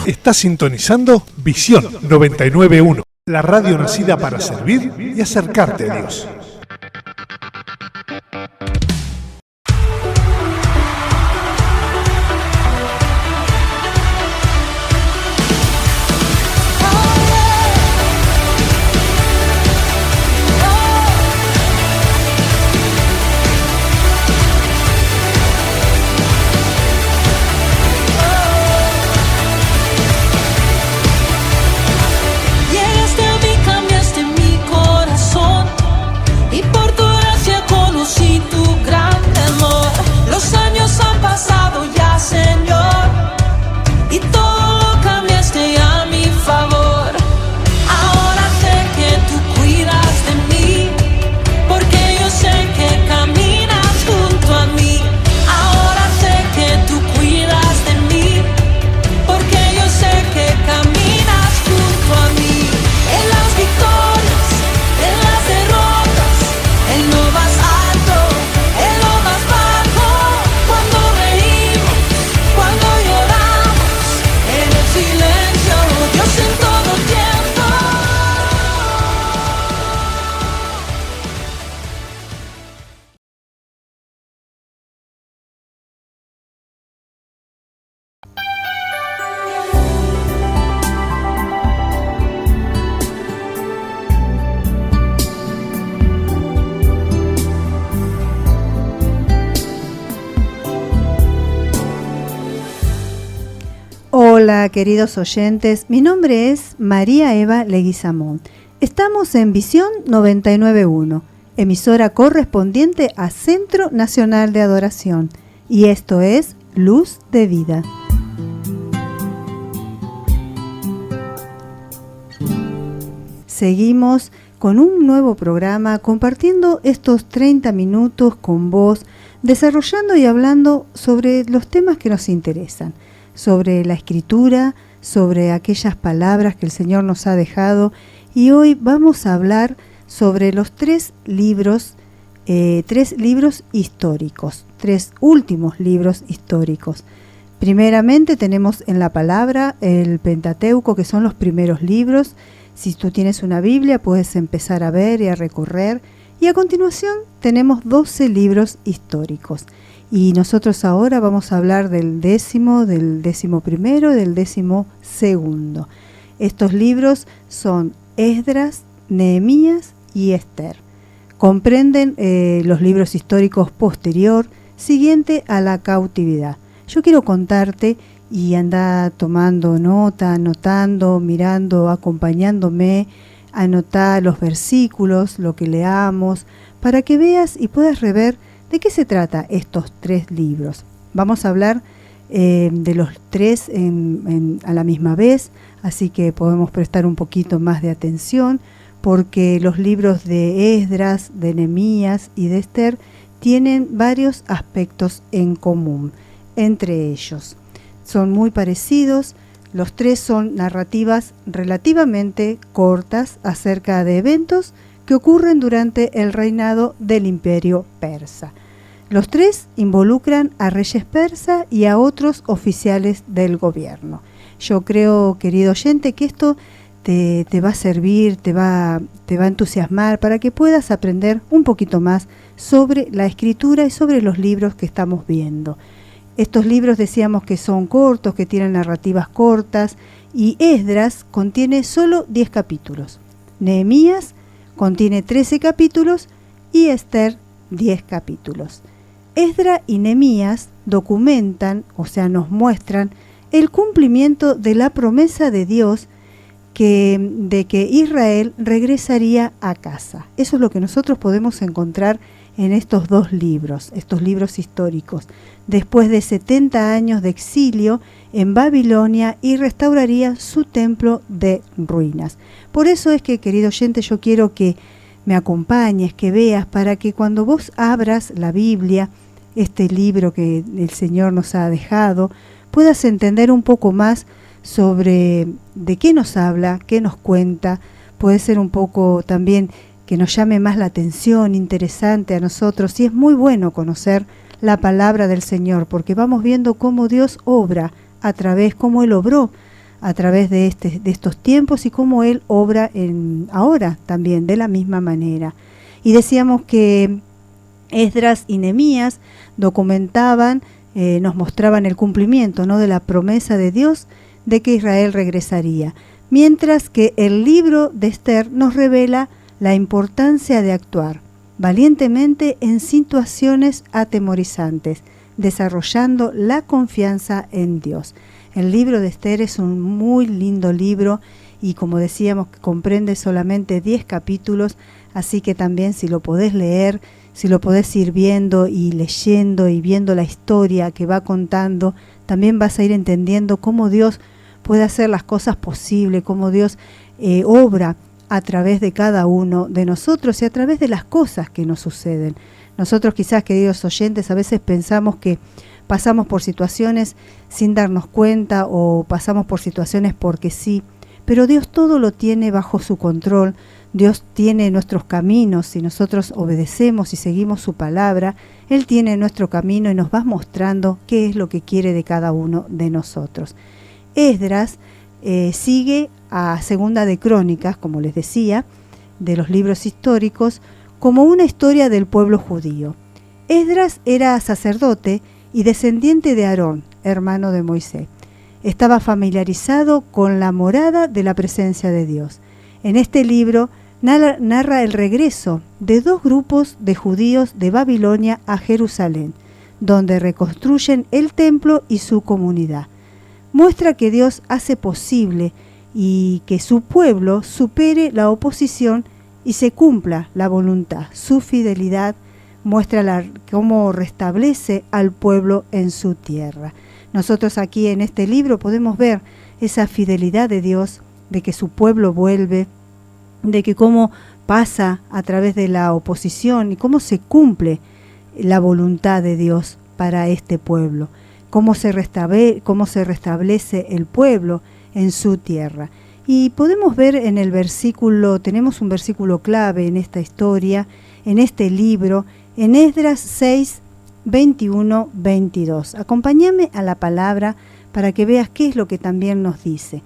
Está sintonizando Visión 991, la radio nacida para servir y acercarte a Dios. Hola queridos oyentes, mi nombre es María Eva Leguizamón. Estamos en Visión 991, emisora correspondiente a Centro Nacional de Adoración, y esto es Luz de Vida. Seguimos con un nuevo programa, compartiendo estos 30 minutos con vos, desarrollando y hablando sobre los temas que nos interesan, sobre la Escritura, sobre aquellas palabras que el Señor nos ha dejado, y hoy vamos a hablar sobre los tres libros históricos, tres últimos libros históricos. Primeramente tenemos en la palabra el Pentateuco, que son los primeros libros. Si tú tienes una Biblia puedes empezar a ver y a recorrer, y a continuación tenemos 12 libros históricos. Y nosotros ahora vamos a hablar del 10º, del 11º y del 12º. Estos libros son Esdras, Nehemías y Esther. Comprenden los libros históricos posterior, siguiente a la cautividad. Yo quiero contarte, y anda tomando nota, anotando, mirando, acompañándome, anotá los versículos, lo que leamos, para que veas y puedas rever ¿de qué se trata estos tres libros? Vamos a hablar de los tres a la misma vez, así que podemos prestar un poquito más de atención, porque los libros de Esdras, de Nehemías y de Esther tienen varios aspectos en común entre ellos. Son muy parecidos, los tres son narrativas relativamente cortas acerca de eventos que ocurren durante el reinado del Imperio Persa. Los tres involucran a reyes persas y a otros oficiales del gobierno. Yo creo, querido oyente, que esto te va a servir, te va a entusiasmar para que puedas aprender un poquito más sobre la Escritura y sobre los libros que estamos viendo. Estos libros decíamos que son cortos, que tienen narrativas cortas, y Esdras contiene solo 10 capítulos. Nehemías contiene 13 capítulos y Esther 10 capítulos. Esdras y Nehemías documentan, o sea, nos muestran el cumplimiento de la promesa de Dios de que Israel regresaría a casa. Eso es lo que nosotros podemos encontrar en estos dos libros, estos libros históricos. Después de 70 años de exilio en Babilonia, y restauraría su templo de ruinas. Por eso es que, querido oyente, yo quiero que me acompañes, que veas, para que cuando vos abras la Biblia, este libro que el Señor nos ha dejado, puedas entender un poco más sobre de qué nos habla, qué nos cuenta. Puede ser un poco también que nos llame más la atención, interesante a nosotros, y es muy bueno conocer la palabra del Señor, porque vamos viendo cómo Dios obra a través, cómo Él obró a través de estos tiempos y cómo Él obra ahora también de la misma manera. Y decíamos que Esdras y Nehemías documentaban, nos mostraban el cumplimiento, ¿no?, de la promesa de Dios de que Israel regresaría, mientras que el libro de Esther nos revela la importancia de actuar valientemente en situaciones atemorizantes, desarrollando la confianza en Dios. El libro de Esther es un muy lindo libro y, como decíamos, comprende solamente 10 capítulos, así que también si lo podés leer, si lo podés ir viendo y leyendo y viendo la historia que va contando, también vas a ir entendiendo cómo Dios puede hacer las cosas posibles, cómo Dios obra a través de cada uno de nosotros y a través de las cosas que nos suceden. Nosotros quizás, queridos oyentes, a veces pensamos que pasamos por situaciones sin darnos cuenta o pasamos por situaciones porque sí, pero Dios todo lo tiene bajo su control. Dios tiene nuestros caminos, si nosotros obedecemos y seguimos su palabra, Él tiene nuestro camino y nos va mostrando qué es lo que quiere de cada uno de nosotros. Esdras sigue a Segunda de Crónicas, como les decía, de los libros históricos, como una historia del pueblo judío. Esdras era sacerdote y descendiente de Aarón, hermano de Moisés. Estaba familiarizado con la morada de la presencia de Dios. En este libro narra el regreso de 2 grupos de judíos de Babilonia a Jerusalén, donde reconstruyen el templo y su comunidad. Muestra que Dios hace posible y que su pueblo supere la oposición y se cumpla la voluntad. Su fidelidad muestra cómo restablece al pueblo en su tierra. Nosotros aquí en este libro podemos ver esa fidelidad de Dios, de que su pueblo vuelve, de que cómo pasa a través de la oposición y cómo se cumple la voluntad de Dios para este pueblo, cómo se restablece el pueblo en su tierra. Y podemos ver en el versículo, tenemos un versículo clave en esta historia, en este libro, en Esdras 6, 21, 22. Acompáñame a la palabra para que veas qué es lo que también nos dice.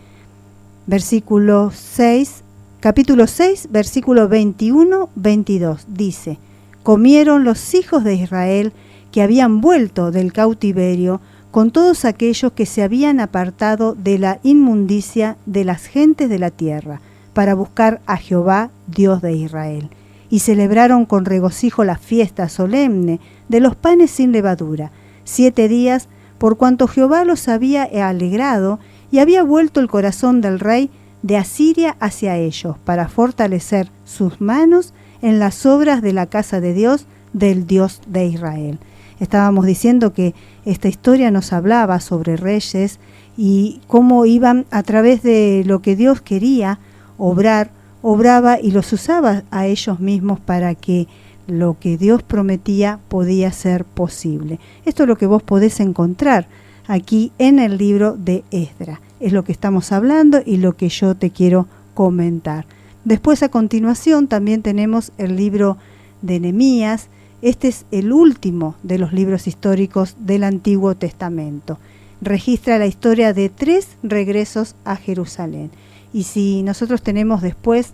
Capítulo 6, versículo 21, 22, dice: comieron los hijos de Israel que habían vuelto del cautiverio con todos aquellos que se habían apartado de la inmundicia de las gentes de la tierra, para buscar a Jehová, Dios de Israel. Y celebraron con regocijo la fiesta solemne de los panes sin levadura, 7 días, por cuanto Jehová los había alegrado y había vuelto el corazón del rey de Asiria hacia ellos, para fortalecer sus manos en las obras de la casa de Dios, del Dios de Israel. Estábamos diciendo que esta historia nos hablaba sobre reyes y cómo iban a través de lo que Dios quería obraba y los usaba a ellos mismos para que lo que Dios prometía podía ser posible. Esto es lo que vos podés encontrar aquí en el libro de Esdras. Es lo que estamos hablando y lo que yo te quiero comentar. Después, a continuación, también tenemos el libro de Nehemías. Este es el último de los libros históricos del Antiguo Testamento. Registra la historia de 3 regresos a Jerusalén. Y si nosotros tenemos después,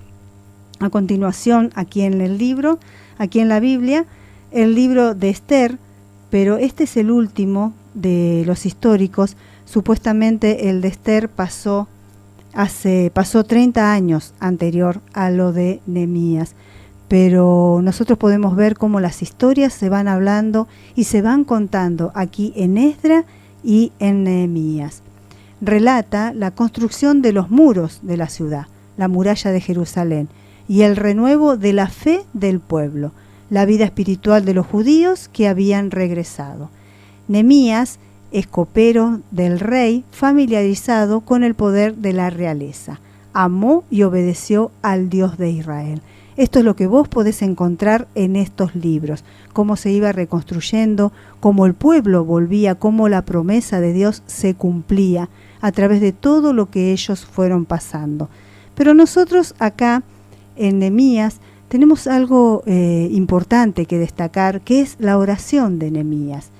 a continuación, aquí en el libro, aquí en la Biblia, el libro de Esther, pero este es el último de los históricos. Supuestamente el de Esther pasó 30 años anterior a lo de Nehemías. Pero nosotros podemos ver cómo las historias se van hablando y se van contando aquí en Esdras y en Nehemías. Relata la construcción de los muros de la ciudad, la muralla de Jerusalén, y el renuevo de la fe del pueblo, la vida espiritual de los judíos que habían regresado. Nehemías es copero del rey, familiarizado con el poder de la realeza. Amó y obedeció al Dios de Israel. Esto es lo que vos podés encontrar en estos libros, cómo se iba reconstruyendo, cómo el pueblo volvía, cómo la promesa de Dios se cumplía a través de todo lo que ellos fueron pasando. Pero nosotros acá en Nehemías tenemos algo importante que destacar, que es la oración de Nehemías.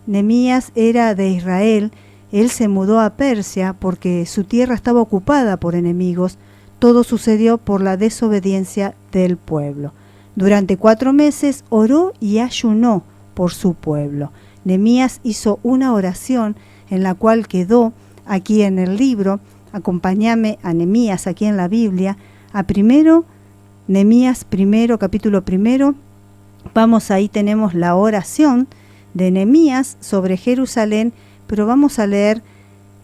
Nehemías era de Israel él se mudó a Persia porque su tierra estaba ocupada por enemigos. Todo sucedió por la desobediencia del pueblo. Durante 4 meses oró y ayunó por su pueblo. Nehemías hizo una oración en la cual quedó aquí en el libro. Acompáñame a Nehemías aquí en la Biblia, a Nehemías primero, capítulo 1. Vamos, ahí tenemos la oración de Nehemías sobre Jerusalén, pero vamos a leer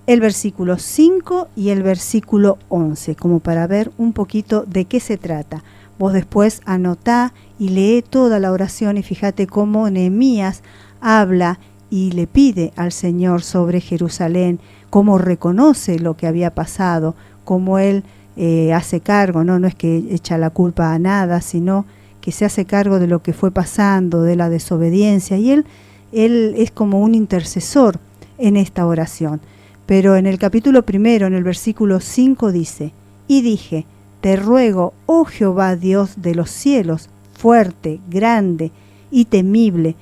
el versículo 5 y el versículo 11, como para ver un poquito de qué se trata. Vos después anotá y lee toda la oración y fíjate cómo Nehemías habla y le pide al Señor sobre Jerusalén, cómo reconoce lo que había pasado, cómo él hace cargo, no es que echa la culpa a nada, sino que se hace cargo de lo que fue pasando, de la desobediencia, y él es como un intercesor en esta oración. Pero en el capítulo 1, en el versículo 5 dice: y dije, te ruego, oh Jehová Dios de los cielos, fuerte, grande y temible,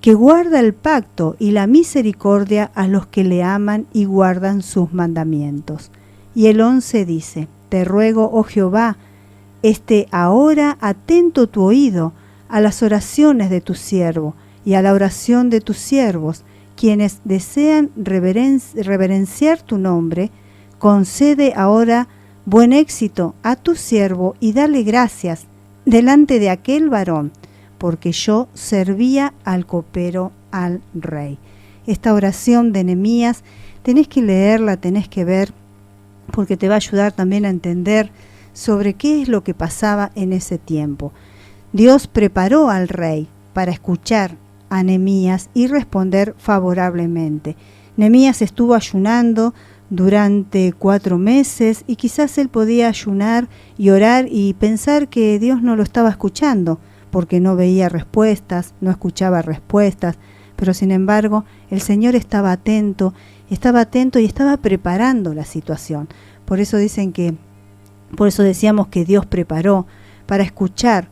que guarda el pacto y la misericordia a los que le aman y guardan sus mandamientos. Y el 11 dice: te ruego, oh Jehová, esté ahora atento tu oído a las oraciones de tu siervo y a la oración de tus siervos, quienes desean reverenciar tu nombre. Concede ahora buen éxito a tu siervo y dale gracias delante de aquel varón, porque yo servía al copero al rey. Esta oración de Nehemías tenés que leerla, tenés que ver, porque te va a ayudar también a entender sobre qué es lo que pasaba en ese tiempo. Dios preparó al rey para escuchar a Nehemías y responder favorablemente. Nehemías estuvo ayunando durante 4 meses y quizás él podía ayunar y orar y pensar que Dios no lo estaba escuchando porque no veía respuestas, no escuchaba respuestas, pero sin embargo el Señor estaba atento y estaba preparando la situación. Por eso decíamos que Dios preparó para escuchar,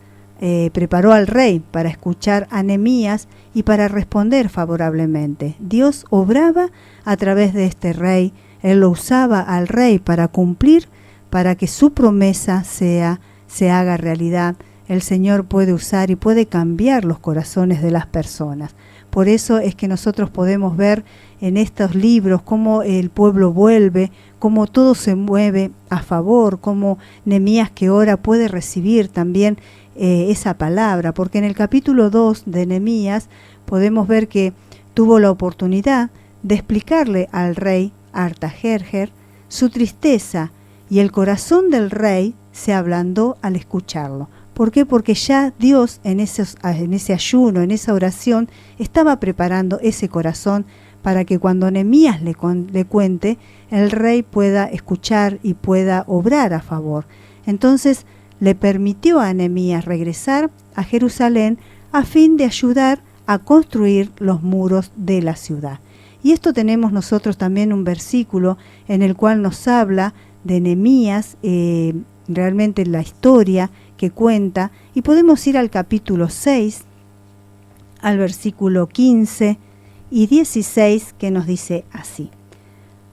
preparó al rey para escuchar a Nehemías y para responder favorablemente. Dios obraba a través de este rey, él lo usaba al rey para cumplir, para que su promesa se haga realidad. El Señor puede usar y puede cambiar los corazones de las personas. Por eso es que nosotros podemos ver en estos libros cómo el pueblo vuelve, cómo todo se mueve a favor, cómo Nehemías que ora puede recibir también esa palabra, porque en el capítulo 2 de Nehemías podemos ver que tuvo la oportunidad de explicarle al rey Artajerjes su tristeza, y el corazón del rey se ablandó al escucharlo. ¿Por qué? Porque ya Dios en ese ayuno, en esa oración, estaba preparando ese corazón para que cuando Nehemías le cuente, el rey pueda escuchar y pueda obrar a favor. Entonces le permitió a Nehemías regresar a Jerusalén a fin de ayudar a construir los muros de la ciudad. Y esto tenemos nosotros también un versículo en el cual nos habla de Nehemías, realmente la historia que cuenta, y podemos ir al capítulo 6, al versículo 15 y 16, que nos dice así: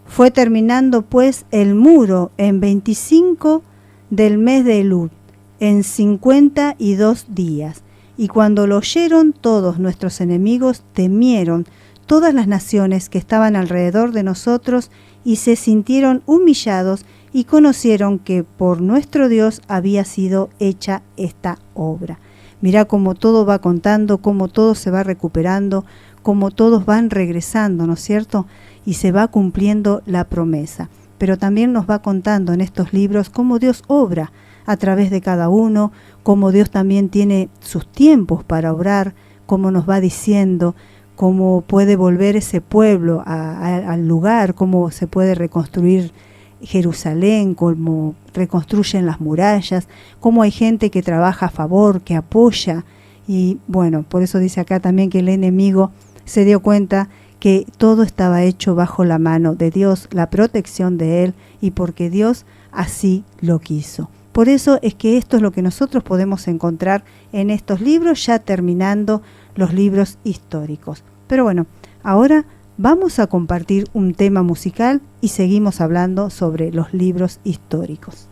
fue terminando pues el muro en 25 del mes de Elul, en 52 días, y cuando lo oyeron todos nuestros enemigos, temieron todas las naciones que estaban alrededor de nosotros, y se sintieron humillados, y conocieron que por nuestro Dios había sido hecha esta obra. Mirá cómo todo va contando, cómo todo se va recuperando, cómo todos van regresando, ¿no es cierto? Y se va cumpliendo la promesa. Pero también nos va contando en estos libros cómo Dios obra a través de cada uno, cómo Dios también tiene sus tiempos para obrar, cómo nos va diciendo cómo puede volver ese pueblo al lugar, cómo se puede reconstruir Jerusalén, cómo reconstruyen las murallas, cómo hay gente que trabaja a favor, que apoya. Y bueno, por eso dice acá también que el enemigo se dio cuenta que todo estaba hecho bajo la mano de Dios, la protección de él, y porque Dios así lo quiso. Por eso es que esto es lo que nosotros podemos encontrar en estos libros, ya terminando los libros históricos. Pero bueno, ahora Vamos a compartir un tema musical y seguimos hablando sobre los libros históricos.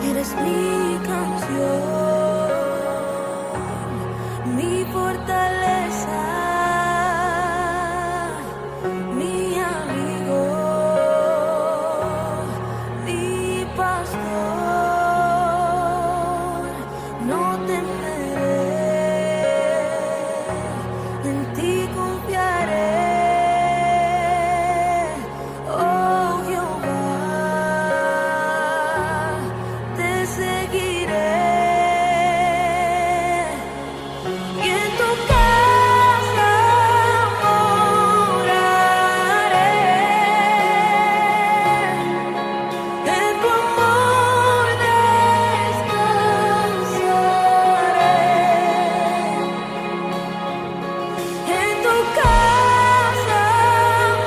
Eres mi canción, mi fortaleza, mi amigo, mi pastor. No temeré, en ti confiaré. Oh Jehová, te seguiré. Y en tu casa moraré, en tu amor descansaré. En tu casa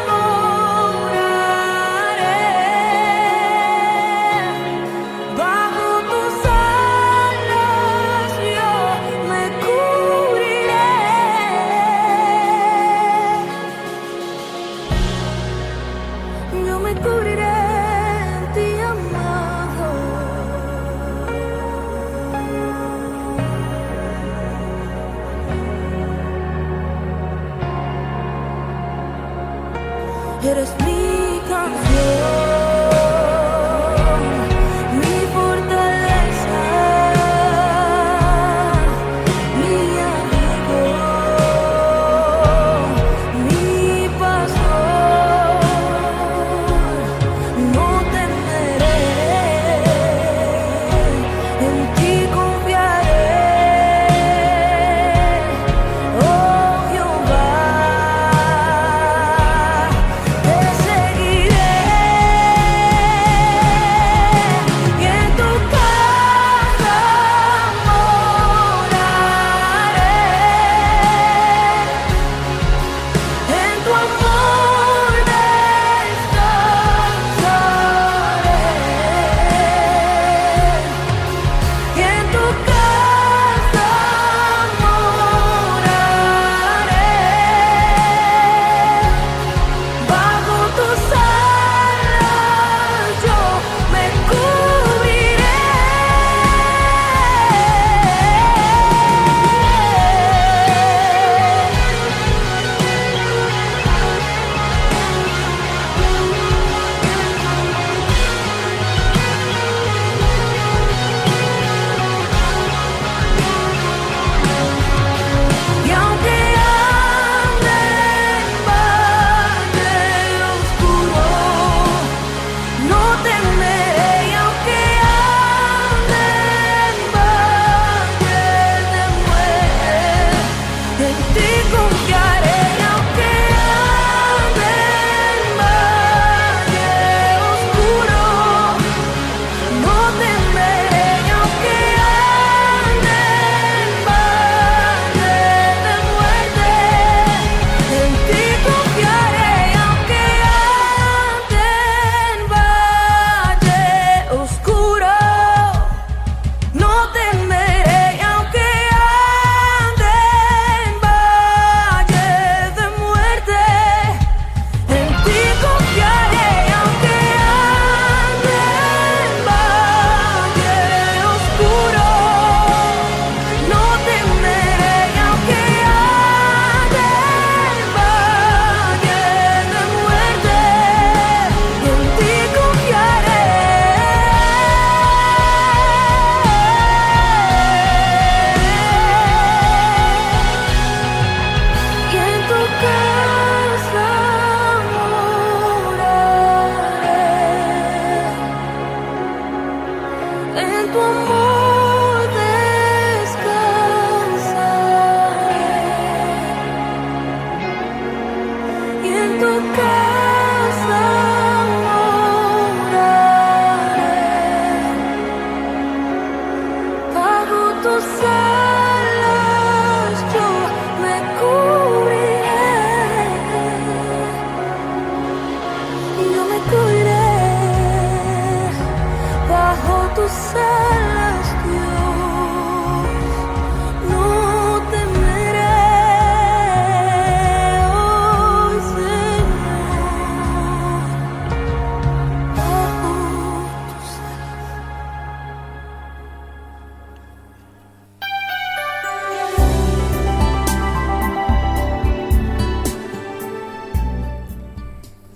moraré, bajo tus alas yo me cubriré. Yo me cubriré en ti, amado. Eres mi canción, mi fortaleza, mi amigo, mi pastor. No temeré, en ti confiaré. Oh Jehová, te seguiré.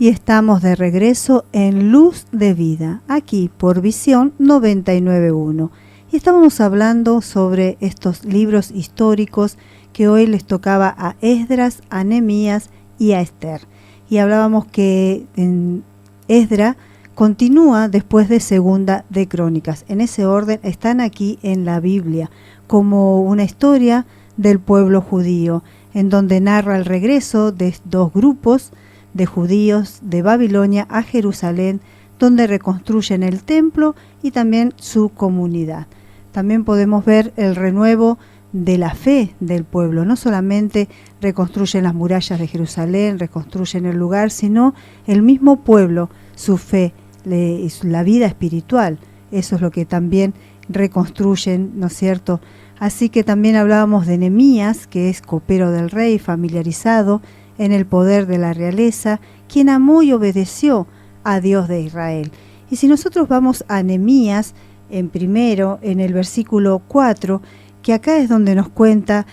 y estamos de regreso en Luz de Vida, aquí por Visión 99.1. Y estábamos hablando sobre estos libros históricos que hoy les tocaba a Esdras, a Nehemías y a Esther. Y hablábamos que en Esdras continúa después de Segunda de Crónicas. En ese orden están aquí en la Biblia como una historia del pueblo judío, en donde narra el regreso de dos grupos de judíos de Babilonia a Jerusalén, donde reconstruyen el templo y también su comunidad. También podemos ver el renuevo de la fe del pueblo. No solamente reconstruyen las murallas de Jerusalén, reconstruyen el lugar, sino el mismo pueblo, su fe, la vida espiritual. Eso es lo que también reconstruyen, ¿no es cierto? Así que también hablábamos de Nehemías, que es copero del rey, familiarizado en el poder de la realeza, quien amó y obedeció a Dios de Israel. Y si nosotros vamos a Nehemías, en el versículo 4, que acá es donde nos cuenta,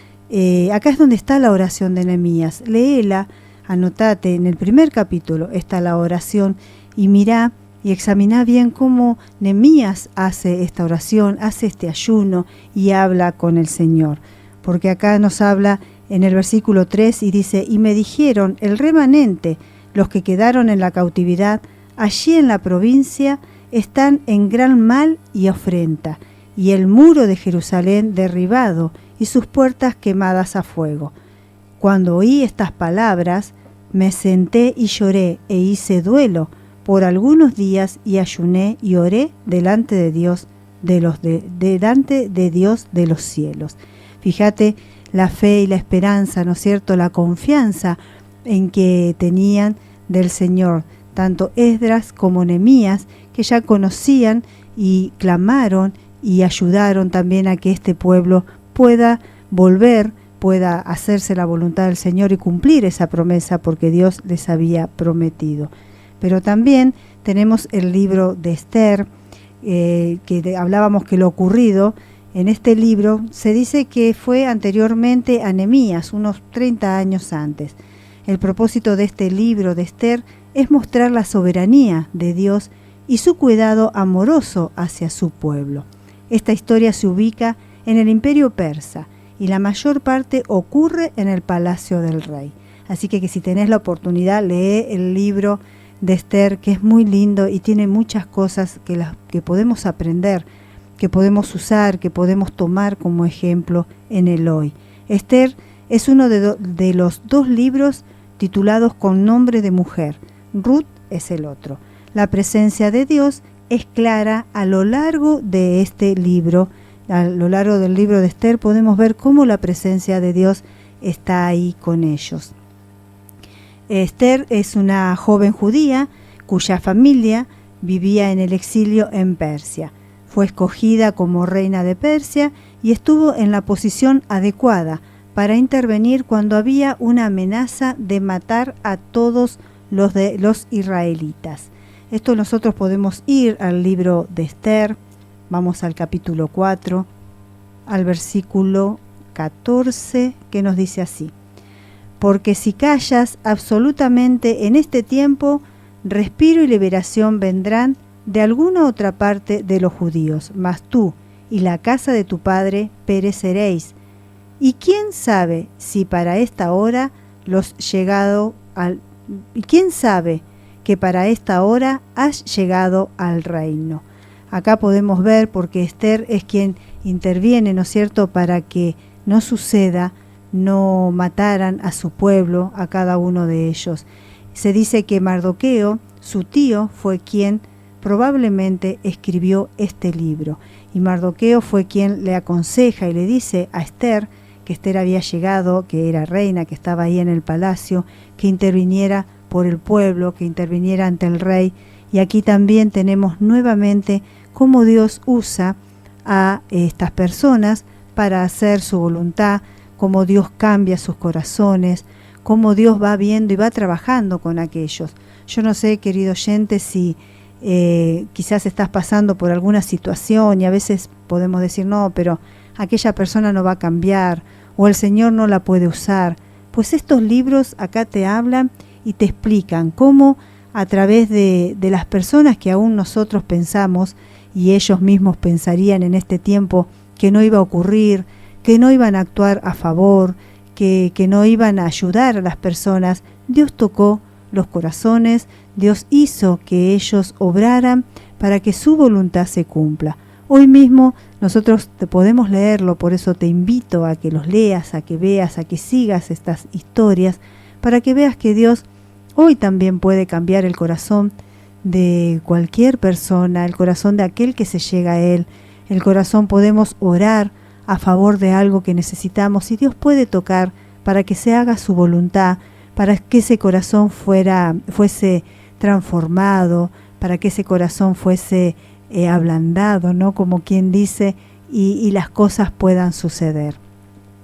acá es donde está la oración de Nehemías. Léela, anotate, en el primer capítulo está la oración, y mirá y examiná bien cómo Nehemías hace esta oración, hace este ayuno y habla con el Señor. Porque acá nos habla en el versículo 3 y dice: y me dijeron el remanente, los que quedaron en la cautividad, allí en la provincia, están en gran mal y afrenta, y el muro de Jerusalén derribado, y sus puertas quemadas a fuego. Cuando oí estas palabras, me senté y lloré, e hice duelo por algunos días, y ayuné y oré delante de Dios delante de Dios de los cielos. Fíjate la fe y la esperanza, ¿no es cierto?, la confianza en que tenían del Señor, tanto Esdras como Nehemías, que ya conocían y clamaron y ayudaron también a que este pueblo pueda volver, pueda hacerse la voluntad del Señor y cumplir esa promesa, porque Dios les había prometido. Pero también tenemos el libro de Esther, hablábamos que lo ocurrido en este libro se dice que fue anteriormente a Nehemías, unos 30 años antes. El propósito de este libro de Esther es mostrar la soberanía de Dios y su cuidado amoroso hacia su pueblo. Esta historia se ubica en el Imperio Persa y la mayor parte ocurre en el palacio del rey. Así que si tenés la oportunidad, lee el libro de Esther, que es muy lindo y tiene muchas cosas que podemos aprender, que podemos usar, que podemos tomar como ejemplo en el hoy. Esther es uno de los dos libros titulados con nombre de mujer. Ruth es el otro. La presencia de Dios es clara a lo largo de este libro. A lo largo del libro de Esther podemos ver cómo la presencia de Dios está ahí con ellos. Esther es una joven judía cuya familia vivía en el exilio en Persia. Fue escogida como reina de Persia y estuvo en la posición adecuada para intervenir cuando había una amenaza de matar a todos los israelitas. Esto nosotros podemos ir al libro de Esther, vamos al capítulo 4, al versículo 14, que nos dice así: porque si callas absolutamente en este tiempo, respiro y liberación vendrán de alguna otra parte de los judíos, mas tú y la casa de tu padre pereceréis. Y quién sabe si para esta hora quién sabe que para esta hora has llegado al reino. Acá podemos ver, porque Esther es quien interviene, ¿no es cierto?, para que no suceda, no mataran a su pueblo, a cada uno de ellos. Se dice que Mardoqueo, su tío, fue quien probablemente escribió este libro. Y Mardoqueo fue quien le aconseja y le dice a Esther que Esther había llegado, que era reina, que estaba ahí en el palacio, que interviniera por el pueblo, que interviniera ante el rey. Y aquí también tenemos nuevamente cómo Dios usa a estas personas para hacer su voluntad, cómo Dios cambia sus corazones, cómo Dios va viendo y va trabajando con aquellos. Yo no sé, querido oyente, si quizás estás pasando por alguna situación y a veces podemos decir, no, pero aquella persona no va a cambiar o el Señor no la puede usar. Pues estos libros acá te hablan y te explican cómo a través de las personas que aún nosotros pensamos y ellos mismos pensarían en este tiempo que no iba a ocurrir, que no iban a actuar a favor, que no iban a ayudar a las personas. Dios tocó los corazones, Dios hizo que ellos obraran para que su voluntad se cumpla. Hoy mismo nosotros te podemos leerlo, por eso te invito a que los leas, a que veas, a que sigas estas historias, para que veas que Dios hoy también puede cambiar el corazón de cualquier persona, el corazón de aquel que se llega a Él. El corazón podemos orar a favor de algo que necesitamos y Dios puede tocar para que se haga su voluntad, para que ese corazón fuese transformado, para que ese corazón fuese ablandado, ¿no? Como quien dice, y las cosas puedan suceder.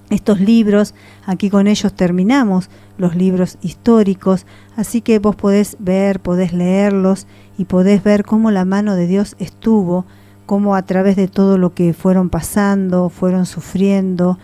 Estos libros, aquí con ellos terminamos los libros históricos, así que vos podés ver, podés leerlos y podés ver cómo la mano de Dios estuvo, cómo a través de todo lo que fueron pasando, fueron sufriendo,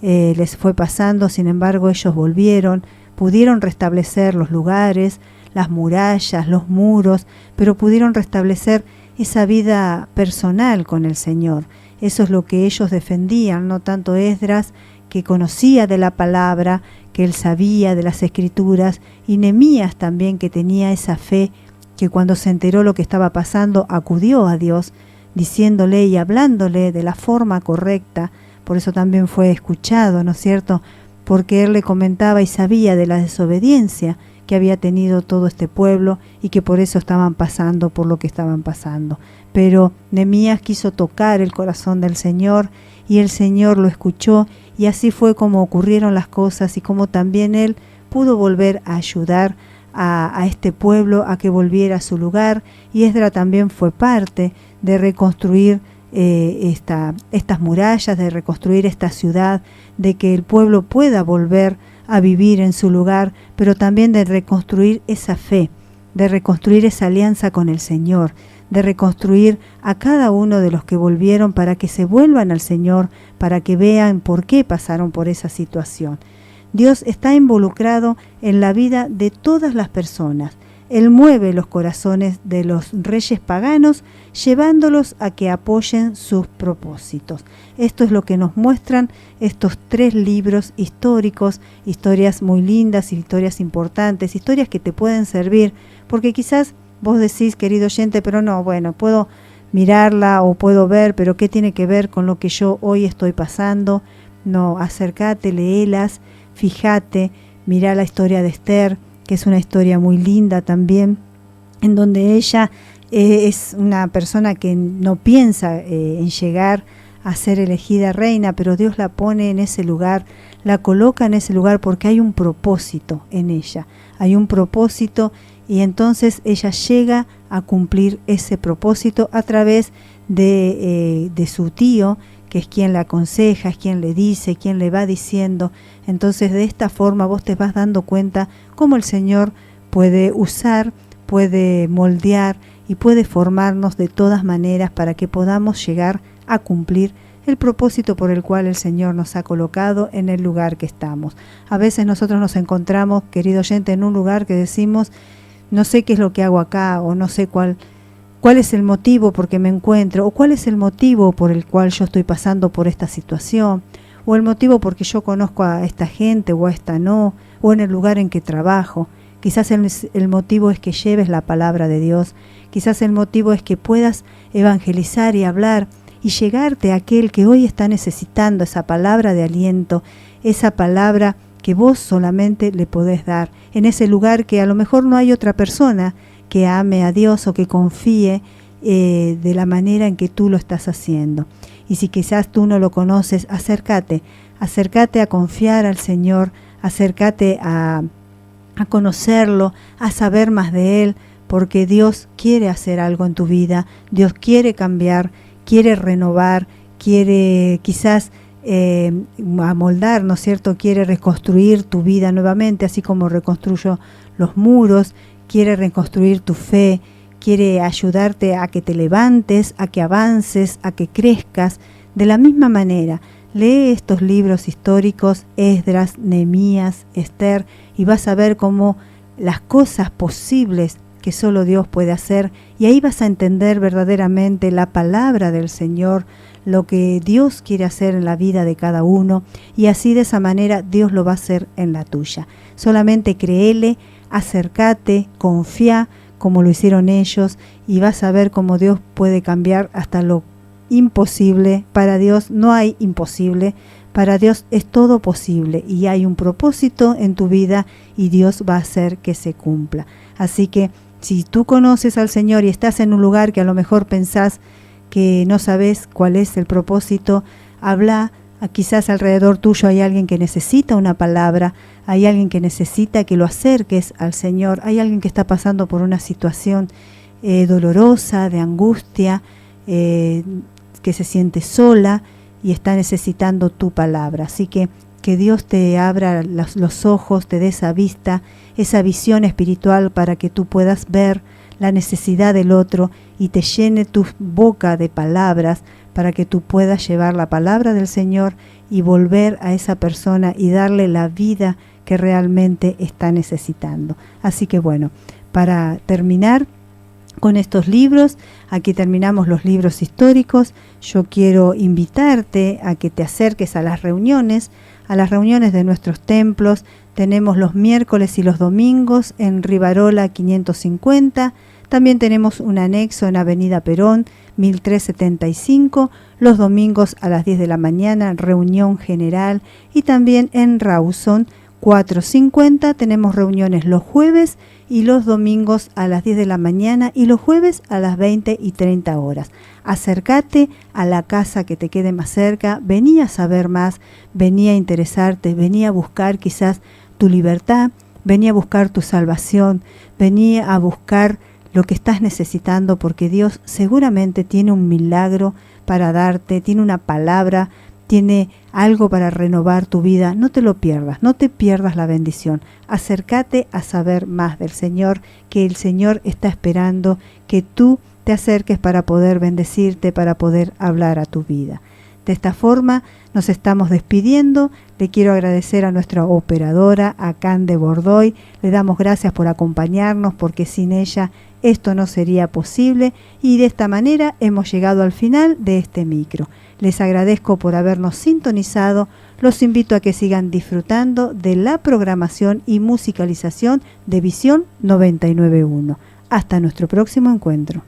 les fue pasando, sin embargo ellos volvieron, pudieron restablecer los lugares, las murallas, los muros, pero pudieron restablecer esa vida personal con el Señor. Eso es lo que ellos defendían, no tanto Esdras, que conocía de la palabra, que él sabía de las escrituras, y Nehemías también, que tenía esa fe, que cuando se enteró lo que estaba pasando, acudió a Dios, diciéndole y hablándole de la forma correcta. Por eso también fue escuchado, ¿no es cierto? Porque él le comentaba y sabía de la desobediencia que había tenido todo este pueblo y que por eso estaban pasando por lo que estaban pasando. Pero Nehemías quiso tocar el corazón del Señor y el Señor lo escuchó, y así fue como ocurrieron las cosas y como también él pudo volver a ayudar a este pueblo a que volviera a su lugar. Y Esdras también fue parte de reconstruir estas murallas, de reconstruir esta ciudad, de que el pueblo pueda volver a vivir en su lugar, pero también de reconstruir esa fe, de reconstruir esa alianza con el Señor, de reconstruir a cada uno de los que volvieron para que se vuelvan al Señor, para que vean por qué pasaron por esa situación. Dios está involucrado en la vida de todas las personas. Él mueve los corazones de los reyes paganos, llevándolos a que apoyen sus propósitos. Esto es lo que nos muestran estos 3 libros históricos, historias muy lindas, historias importantes, historias que te pueden servir, porque quizás vos decís, querido oyente, pero no, bueno, puedo mirarla o puedo ver, pero ¿qué tiene que ver con lo que yo hoy estoy pasando? No, acércate, léelas, fíjate, mirá la historia de Esther, que es una historia muy linda también, en donde ella es una persona que no piensa en llegar a ser elegida reina, pero Dios la pone en ese lugar, la coloca en ese lugar porque hay un propósito en ella, hay un propósito, y entonces ella llega a cumplir ese propósito a través de su tío, que es quien la aconseja, es quien le dice, quien le va diciendo. Entonces de esta forma vos te vas dando cuenta cómo el Señor puede usar, puede moldear y puede formarnos de todas maneras para que podamos llegar a cumplir el propósito por el cual el Señor nos ha colocado en el lugar que estamos. A veces nosotros nos encontramos, querido oyente, en un lugar que decimos, no sé qué es lo que hago acá, o no sé cuál es el motivo por qué me encuentro, o cuál es el motivo por el cual yo estoy pasando por esta situación, o el motivo porque yo conozco a esta gente o a esta no, o en el lugar en que trabajo. Quizás el motivo es que lleves la palabra de Dios, quizás el motivo es que puedas evangelizar y hablar y llegarte a aquel que hoy está necesitando esa palabra de aliento, esa palabra que vos solamente le podés dar, en ese lugar que a lo mejor no hay otra persona que ame a Dios o que confíe de la manera en que tú lo estás haciendo. Y si quizás tú no lo conoces, acércate a confiar al Señor, acércate a conocerlo, a saber más de Él, porque Dios quiere hacer algo en tu vida, Dios quiere cambiar, quiere renovar, quiere quizás amoldar, ¿no es cierto? Quiere reconstruir tu vida nuevamente, así como reconstruyó los muros, quiere reconstruir tu fe, quiere ayudarte a que te levantes, a que avances, a que crezcas. De la misma manera, lee estos libros históricos, Esdras, Nehemías, Esther, y vas a ver cómo las cosas posibles que solo Dios puede hacer, y ahí vas a entender verdaderamente la palabra del Señor, lo que Dios quiere hacer en la vida de cada uno, y así de esa manera Dios lo va a hacer en la tuya. Solamente créele, acércate, confía como lo hicieron ellos, y vas a ver cómo Dios puede cambiar hasta lo imposible. Para Dios no hay imposible, para Dios es todo posible, y hay un propósito en tu vida y Dios va a hacer que se cumpla. Así que si tú conoces al Señor y estás en un lugar que a lo mejor pensás que no sabes cuál es el propósito, habla. Quizás alrededor tuyo hay alguien que necesita una palabra, hay alguien que necesita que lo acerques al Señor, hay alguien que está pasando por una situación dolorosa, de angustia, que se siente sola y está necesitando tu palabra. Así que Dios te abra los ojos, te dé esa vista, esa visión espiritual para que tú puedas ver la necesidad del otro y te llene tu boca de palabras para que tú puedas llevar la palabra del Señor y volver a esa persona y darle la vida que realmente está necesitando. Así que bueno, para terminar con estos libros, aquí terminamos los libros históricos. Yo quiero invitarte a que te acerques a las reuniones de nuestros templos. Tenemos los miércoles y los domingos en Rivarola 550. También tenemos un anexo en Avenida Perón 1375, los domingos a las 10 de la mañana, reunión general. Y también en Rawson 450 tenemos reuniones los jueves y los domingos a las 10 de la mañana y los jueves a las 20 y 30 horas. Acércate a la casa que te quede más cerca, vení a saber más, vení a interesarte, vení a buscar quizás tu libertad, vení a buscar tu salvación, vení a buscar lo que estás necesitando, porque Dios seguramente tiene un milagro para darte, tiene una palabra, tiene algo para renovar tu vida. No te lo pierdas, no te pierdas la bendición. Acércate a saber más del Señor, que el Señor está esperando que tú te acerques para poder bendecirte, para poder hablar a tu vida. De esta forma nos estamos despidiendo. Le quiero agradecer a nuestra operadora, a Cande Bordoy. Le damos gracias por acompañarnos, porque sin ella esto no sería posible, y de esta manera hemos llegado al final de este micro. Les agradezco por habernos sintonizado. Los invito a que sigan disfrutando de la programación y musicalización de Visión 991. Hasta nuestro próximo encuentro.